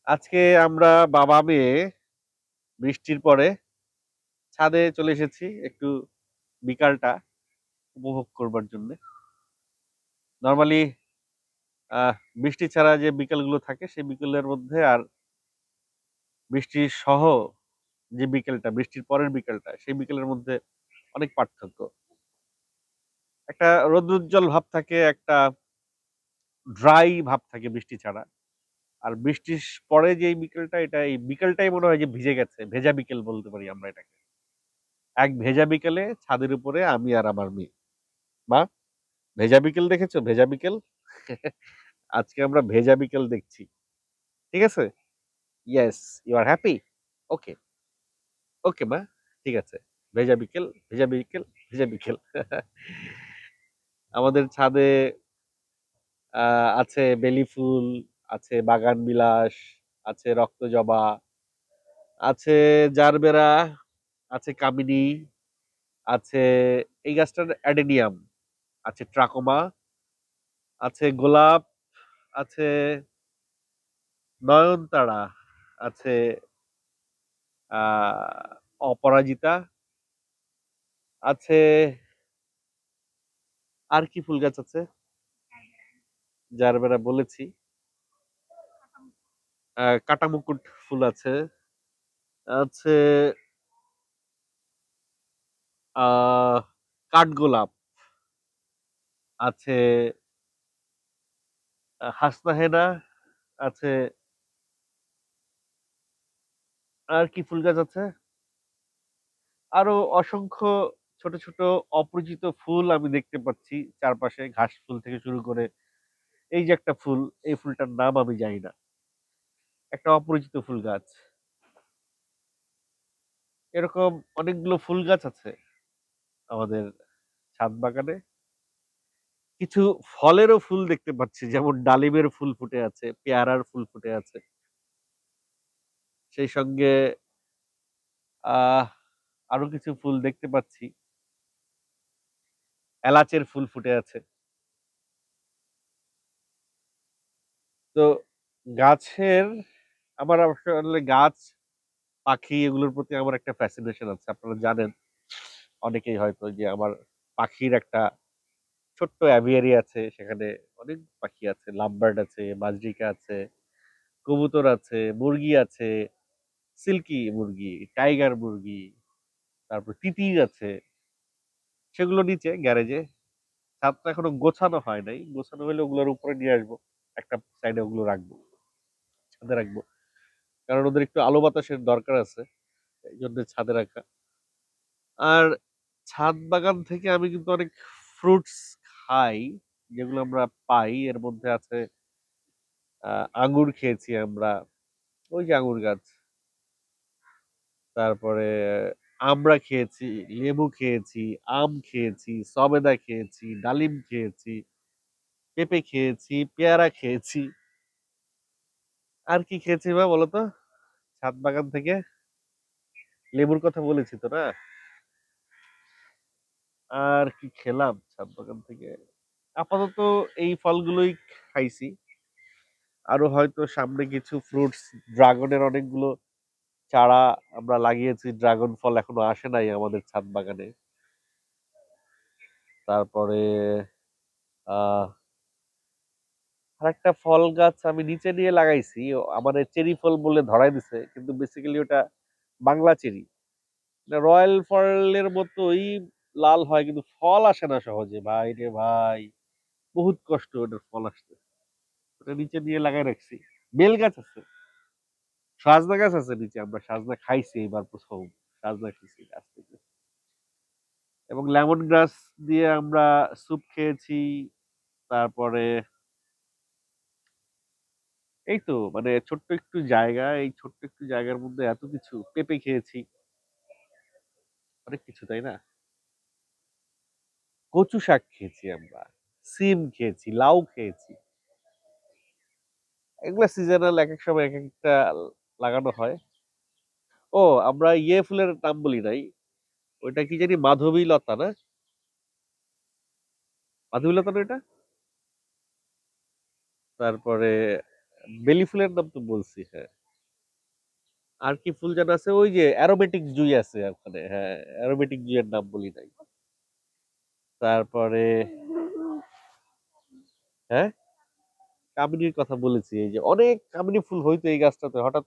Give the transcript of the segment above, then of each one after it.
আজকে আমরা বাবা-মেয়ে বৃষ্টির পরে ছাদে চলে এসেছি একটু বিকালটা উপভোগ করবার জন্যে। নরমালি আহ বৃষ্টি ছাড়া যে বিকেলগুলো থাকে সেই বিকেলের মধ্যে আর বৃষ্টি সহ যে বিকেলটা, বৃষ্টির পরের বিকেলটা সেই বিকেলের মধ্যে অনেক পার্থক্য। একটা রৌদ্রোজ্জ্বল ভাব থাকে, একটা ড্রাই ভাব থাকে বৃষ্টি ছাড়া। আর বৃষ্টির পরে যেই বিকেলটা এটা এই বিকেলটাই মনে হয় যে ভিজে গেছে। ভেজা বিকেল বলতে পারি আমরা এটাকে। এক ভেজা বিকেলে ছাদের উপরে আমি আর আমার মেয়ে। মা ভেজা বিকেল দেখেছো? ভেজা বিকেল? আজকে আমরা ভেজা বিকেল দেখছি। ঠিক আছে? Yes, you are happy? Okay, okay মা। ঠিক আছে। ভেজা বিকেল, ভেজা বিকেল, ভেজা বিকেল। আমাদের ছাদে আ আছে বেলি ফুল, আছে বাগান বিলাস, আছে রক্তজবা, আছে জারবেরা, আছে কামিনী, আছে এই গাছটার অ্যাডেনিয়াম, আছে ট্রাকোমা, আছে গোলাপ, আছে নয়নতারা, আছে আ অপরাজিতা, আছে আর কি ফুল গাছ আছে? জারবেরা বলেছি। কাটামুকুট ফুল আছে, আছে আ কাঠগোলাপ, আছে হাসনা হেনা, আছে আর কি ফুল গাছ আছে? আরো অসংখ্য ছোট, ছোট অপরিচিত ফুল আমি দেখতে পাচ্ছি চারপাশে। ঘাস ফুল থেকে শুরু করে এই যে একটা ফুল, এই ফুলটার নাম আমি জানি না। একটা অপরিচিত ফুল গাছ। এরকম অনেকগুলো ফুল গাছ আছে আমাদের ছাদ বাগানে। কিছু ফলেরও ফুল দেখতে পাচ্ছি। যেমন ডালিমের ফুল ফুটে আছে, পেয়ারার ফুল ফুটে আছে। সেই সঙ্গে আহ আরো কিছু ফুল দেখতে পাচ্ছি। এলাচের ফুল ফুটে আছে। তো গাছের আমার আসলে গাছ, পাখি এগুলোর প্রতি আমার একটা ফ্যাসিনেশন আছে। আপনারা জানেন অনেকেই হয়তো যে আমার পাখির একটা ছোট্ট অ্যাভিয়ারি আছে। সেখানে অনেক পাখি আছে। লাভবার্ড আছে, বাজরিকা আছে, কবুতর আছে, মুরগি আছে, সিল্কি মুরগি, টাইগার মুরগি, তারপর তিতির আছে। সেগুলো নিচে গ্যারেজে। ছাদটা এখনো গোছানো হয় নাই। গোছানো হইলে ওগুলোর উপরে নিয়ে আসবো। একটা সাইডে ওগুলো রাখবো। ছাদে রাখবো। কারণ ওদের একটু আলো বাতাসের দরকার আছে। এইজন্য ছাদে রাখা। আর ছাদ বাগান থেকে আমি কিন্তু অনেক ফ্রুটস খাই, যেগুলো আমরা পাই। এর মধ্যে আছে আঙ্গুর খেয়েছি আমরা। ওই যে আঙ্গুর গাছ। তারপরে আমড়া খেয়েছি, লেবু খেয়েছি, আম খেয়েছি, সবেদা খেয়েছি, ডালিম খেয়েছি, পেঁপে খেয়েছি, পেয়ারা খেয়েছি। আর কি খেয়েছি বা বলো তো? ছাদ বাগান থেকে? লেবুর কথা বলেছি তো না? আর কি খেলাম ছাদ বাগান থেকে? আপাতত এই ফলগুলোই খাইছি। আরো হয়তো সামনে কিছু ফ্রুটস, ড্রাগনের অনেকগুলো চারা আমরা লাগিয়েছি। ড্রাগন ফল এখনো আসে নাই আমাদের ছাদ বাগানে। তারপরে আহ আরেকটা ফল গাছ আমি নিচে নিয়ে লাগাইছি। আমারে চেরি ফল বলে ধরাই দিছে। কিন্তু বেসিক্যালি ওটা বাংলা চেরি। এটা রয়্যাল ফলের মতোই লাল হয় কিন্তু ফল আসে না সহজে। ভাই রে ভাই! বহুত কষ্ট ওটার ফল আসতে। ওটা নিচে নিয়ে লাগাই রাখছি। বেল গাছ আছে। সাজনা গাছ আছে নিচে। আমরা সাজনা খাইছি এইবার ১ম। সাজনা খেয়েছি গাছ থেকে। এবং লেমন গ্রাস দিয়ে আমরা স্যুপ খেয়েছি। তারপরে এই তো মানে ছোট্ট একটু জায়গা, এই ছোট্ট একটু জায়গার মধ্যে এত কিছু। পেঁপে খেয়েছি। অনেক কিছু, তাই না? কচু শাক খেয়েছি আমরা। সিম খেয়েছি, লাউ খেয়েছি। এগুলা সিজনাল একেক সময় একেকটা লাগানো হয়। ও আমরা ফুলের নাম বলি নাই। ওইটা কি জানি মাধবীলতা না? মাধবীলতা না এটা? তারপরে বেলি ফুলের নাম তো বলছি, হ্যাঁ। আর কি ফুল যেন আছে, ওই যে অ্যারোমেটিক জুই আছে ওখানে, হ্যাঁ, অ্যারোমেটিক জুইয়ের নাম বলি নাই। তারপরে হ্যাঁ, কামিনীর কথা বলেছি, এই যে অনেক কামিনী ফুল হইতো এই গাছটাতে, হঠাৎ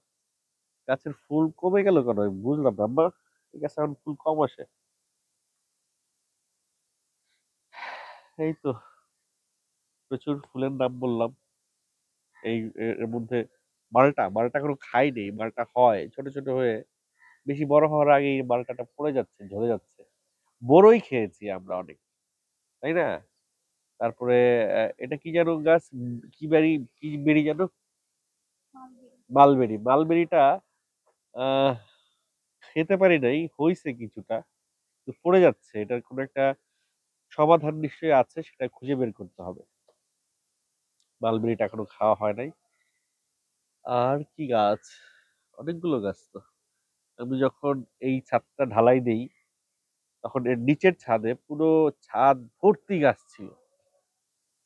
গাছের ফুল কমে গেল কেন আমি বুঝলাম না আম্মা। এই গাছে এখন ফুল কম আসে। এই তো প্রচুর ফুলের নাম বললাম। এর মধ্যে মালটা মালটা এখনো খাই নেই, মালটা হয় ছোট ছোট হয়ে, বেশি বড় হওয়ার আগে এই মালটাটা পড়ে যাচ্ছে, ঝরে যাচ্ছে। বড়ই খেয়েছি আমরা অনেক, তাই না? তারপরে এটা কি যেন গাছ, কি বেরি, কি বেরি যেন, মালবেরি। মালবেরিটা আহ খেতে পারি নাই, হইছে কিছুটা, তো পড়ে যাচ্ছে। এটার কোনো একটা সমাধান নিশ্চয়ই আছে, সেটা খুঁজে বের করতে হবে। মালবেরিটা এখনো খাওয়া হয় নাই। আর কি গাছ, অনেকগুলো গাছ তো। আমি যখন এই ছাদটা ঢালাই দেই, তখন এর নিচের ছাদে পুরো ছাদ ভর্তি গাছ ছিল।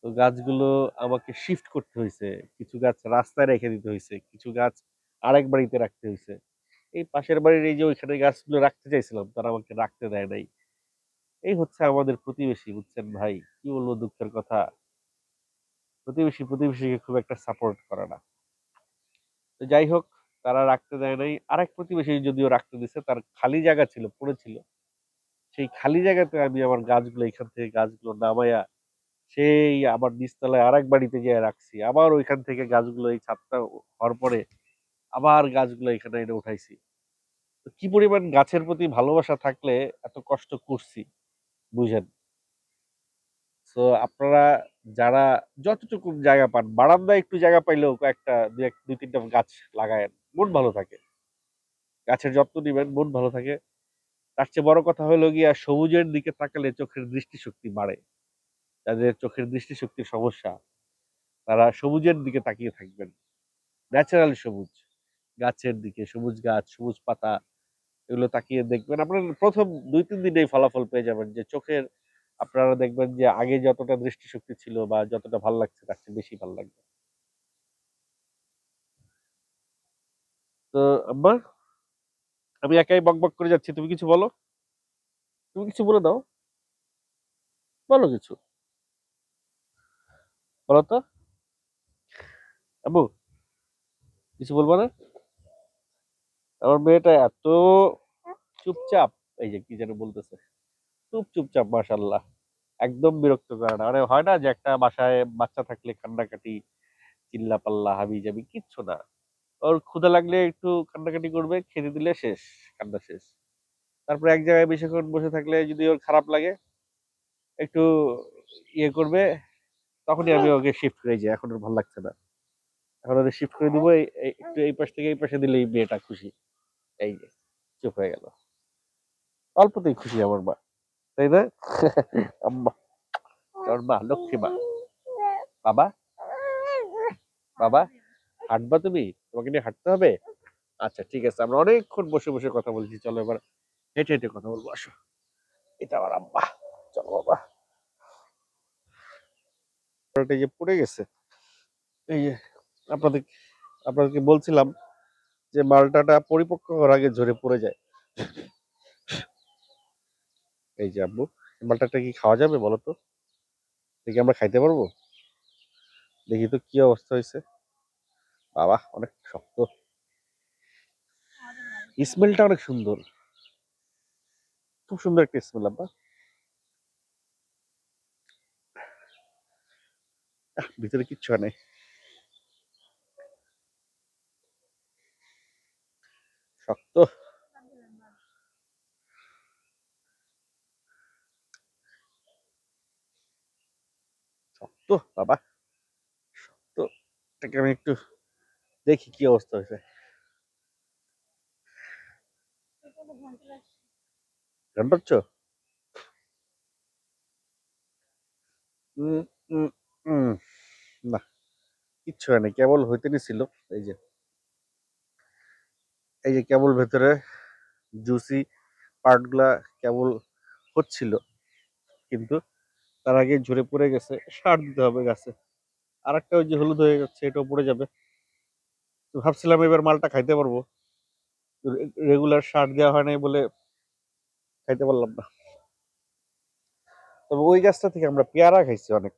তো গাছগুলো আমাকে শিফট করতে হয়েছে, কিছু গাছ রাস্তায় রেখে দিতে হয়েছে, কিছু গাছ আরেক বাড়িতে রাখতে হয়েছে। এই পাশের বাড়ির এই যে ওইখানে গাছগুলো রাখতে চাইছিলাম, তারা আমাকে রাখতে দেয় নাই। এই হচ্ছে আমাদের প্রতিবেশী, বুঝছেন ভাই, কি বলবো দুঃখের কথা। প্রতিবেশী প্রতিবেশীকে খুব একটা সাপোর্ট করে না। তো যাই হোক, তারা রাখতে দেয় নাই। আরেক প্রতিবেশী যদিও রাখতে দিছে, তার খালি জায়গা ছিল, পড়েছিল। সেই খালি জায়গাতে আমি আমার গাছগুলো, এখান থেকে গাছগুলো নামাইয়া সেই আবার নিচতলায় আরেক বাড়িতে যেয়ে রাখছি। আবার ওইখান থেকে গাছগুলো এই ছাদটা হওয়ার পরে আবার গাছগুলো এখানে এনে উঠাইছি। তো কি পরিমাণ গাছের প্রতি ভালোবাসা থাকলে এত কষ্ট করছি, বুঝেন। তো আপনারা যারা যতটুকু জায়গা পান, বারান্দায় একটু জায়গা পাইলেও কয়েকটা দুই তিনটা গাছ লাগায়েন, মন ভালো থাকে। গাছের যত্ন নিবেন, মন ভালো থাকে। তার চেয়ে বড় কথা হলো গিয়া, সবুজের দিকে তাকালে চোখের দৃষ্টিশক্তি বাড়ে। যাদের চোখের দৃষ্টিশক্তির সমস্যা, তারা সবুজের দিকে তাকিয়ে থাকবেন। ন্যাচারাল সবুজ, গাছের দিকে, সবুজ গাছ, সবুজ পাতা, এগুলো তাকিয়ে দেখবেন। আপনার প্রথম ২-৩ দিনেই ফলাফল পেয়ে যাবেন যে চোখের, আপনারা দেখবেন যে আগে যতটা দৃষ্টিশক্তি ছিল বা যতটা ভাল লাগছে, তার চেয়ে বেশি ভাল লাগবে। তো আম্মা, আমি একাই বকবক করে যাচ্ছি, তুমি কিছু বলো। তুমি কিছু বলে দাও, বলো কিছু, বলো তো আব্বু, কিছু বলবো না? আমার মেয়েটা এত চুপচাপ, এই যে কি যেন বলতেছে, খুব চুপচাপ মাশাআল্লাহ। একদম বিরক্ত করে না, মানে হয় না যে একটা বাসায় বাচ্চা থাকলে কান্নাকাটি, চিল্লা পাল্লা, হাবি জাবি, কিচ্ছু না। ওর ক্ষুধা লাগলে একটু কান্নাকাটি করবে, খেতে দিলে শেষ, কান্না শেষ। তারপরে এক জায়গায় বেশিক্ষণ বসে থাকলে যদি ওর খারাপ লাগে, একটু ইয়ে করবে, তখনই আমি ওকে শিফট করে যাই, এখন ওর ভালো লাগছে না, এখন ওদের শিফট করে দিবো। একটু এই পাশ থেকে এই পাশে দিলেই মেয়েটা খুশি। এই যে চুপ হয়ে গেল, অল্পতেই খুশি আমার মা, তাই না? আম্মা, আমার মা লক্ষ্মী মা। বাবা, বাবা, হাঁটবা তুমি? তোমাকে নিয়ে হাঁটতে হবে? আচ্ছা ঠিক আছে, আমরা অনেকক্ষণ বসে বসে কথা বলছি, চলো এবার হেঁটে হেঁটে কথা বলবো, আসো। এটা আমার আব্বা, চলো বাবা। ওটা যে পড়ে গেছে, এই যে আপনাদের আপনাদেরকে বলছিলাম যে মালটাটা পরিপক্ক হওয়ার আগে ঝরে পড়ে যায়। এই যে আব্বু, এই মালটাটা কি খাওয়া যাবে বলো তো? দেখি আমরা খাইতে পারবো? দেখি তো কি অবস্থা হয়েছে। বাবা, অনেক শক্ত, স্মেলটা অনেক সুন্দর, খুব সুন্দর একটা স্মেল আব্বা। ভিতরে কিচ্ছু হয় নাই, শক্ত শক্ত বাবা, শক্ত। এটাকে আমি একটু দেখি কি অবস্থা হয়েছে। জানতে পারছো? উম, উম, উম, না, কিচ্ছু হয় নাই, কেবল হইতে নিছিল। এই যে, এই যে কেবল ভেতরে জুসি পার্ট গুলা কেবল হচ্ছিল, কিন্তু তার আগে ঝরে পড়ে গেছে। সার দিতে হবে গাছে। আর একটা ওই যে হলুদ হয়ে যাচ্ছে, এটাও পড়ে যাবে। তো ভাবছিলাম এবার মালটা খাইতে পারবো, রেগুলার সার দেওয়া হয় নাই বলে খাইতে পারলাম না। তবে ওই গাছটা থেকে আমরা পেয়ারা খাইছি অনেক।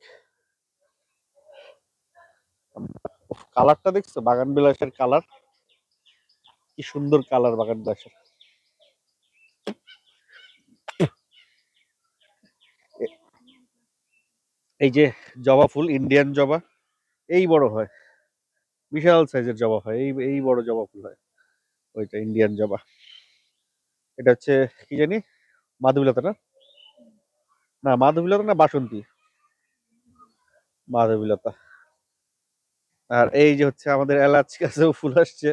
কালারটা দেখছো বাগান বিলাসের কালার, কি সুন্দর কালার বাগান বিলাসের। এই যে জবা ফুল, ইন্ডিয়ান জবা, এই বড় হয়, বিশাল সাইজের জবা হয়, এই এই বড় জবা ফুল হয়, ওইটা ইন্ডিয়ান জবা। এটা হচ্ছে কি জানি, মাধবীলতা না, না মাধবীলতা না বাসন্তী, মাধবীলতা। আর এই যে হচ্ছে আমাদের এলাচ গাছেও ফুল আসছে।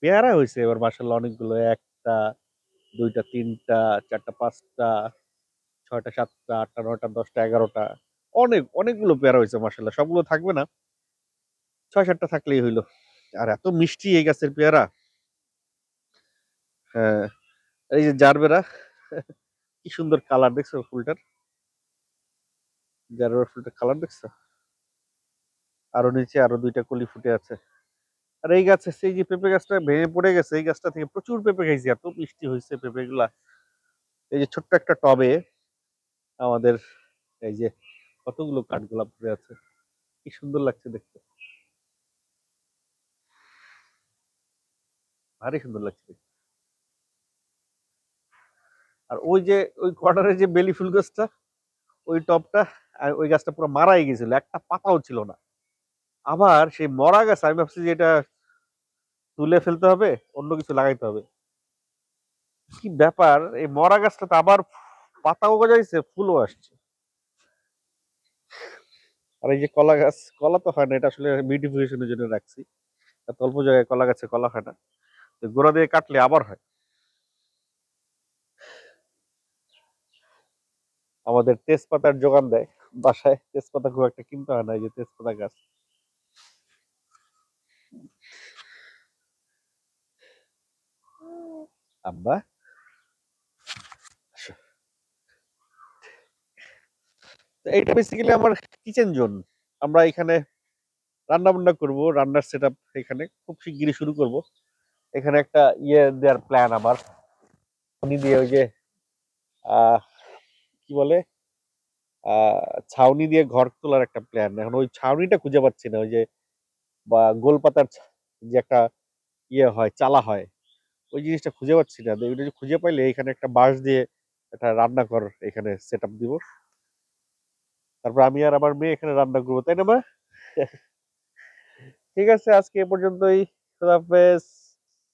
পেয়ারা হয়েছে এবার মাশাআল্লাহ অনেকগুলো, একটা দুইটা তিনটা চারটা পাঁচটা ছয়টা সাতটা আটটা নয়টা দশটা 11টা, অনেকগুলো পেয়ারা হয়েছে মাশাআল্লাহ। সবগুলো থাকবে না, 6-7টা থাকলেই হইলো। আর এত মিষ্টি এই গাছের পেয়ারা। হ্যাঁ, এই যে জারবেরা, কি সুন্দর কালার দেখছো ফুলটার, জারবেরা ফুলটার কালার দেখছো। আরো নিচে আরো দুইটা কলি ফুটে আছে। আর এই গাছে সেই যে পেঁপে গাছটা ভেঙে পড়ে গেছে, এই গাছটা থেকে প্রচুর পেঁপে খাইছি, এত মিষ্টি হয়েছে পেঁপে গুলা। এই যে ছোট্ট একটা টবে আমাদের এই যে কতগুলো কাঠগোলাপ ধরে আছে, কি সুন্দর লাগছে দেখতে, ভারী সুন্দর লাগছে দেখতে। আর ওই যে ওই কর্নারে যে বেলি ফুল গাছটা, ওই টবটা, আর ওই গাছটা পুরো মারাই গেছিল, একটা পাতাও ছিল না। আবার সেই মরা গাছ আমি ভাবছি যে এটা তুলে ফেলতে হবে, অন্য কিছু লাগাইতে হবে। কি ব্যাপার, এই মরা গাছটাতে আবার পাতাও গজাইছে, ফুলও আসছে। আর এই যে কলা গাছ, কলা তো হয় না, এটা আসলে বিউটিফিকেশনের জন্য রাখছি। এত অল্প জায়গায় কলা গাছে কলা হয় না, তো গোড়া দিয়ে কাটলে আবার হয়। আমাদের তেজপাতার যোগান দেয় বাসায়, তেজপাতা খুব একটা কিনতে হয় না, এই যে তেজপাতা গাছ। আব্বা, তো এইটা বেসিক্যালি আমার কিচেন জোন। আমরা এখানে রান্না বান্না করবো, রান্নার সেট আপ এখানে খুব শিগগিরই শুরু করব। এখানে একটা ইয়ে দেওয়ার প্ল্যান আমার, উনি দিয়ে ওই যে আহ কি বলে, ছাউনি দিয়ে ঘর তোলার একটা প্ল্যান। এখন ওই ছাউনিটা খুঁজে পাচ্ছি না, ওই যে বা গোলপাতার যে একটা ইয়ে হয়, চালা হয়, ওই জিনিসটা খুঁজে পাচ্ছি না। ওইটা যে খুঁজে পাইলে এখানে একটা বাঁশ দিয়ে একটা রান্নাঘর এখানে সেট আপ দিব, তারপর আমি আর আমার মেয়ে এখানে রান্না করবো, তাই না মা? ঠিক আছে, আজকে এ পর্যন্তই। খোদা হাফেজ।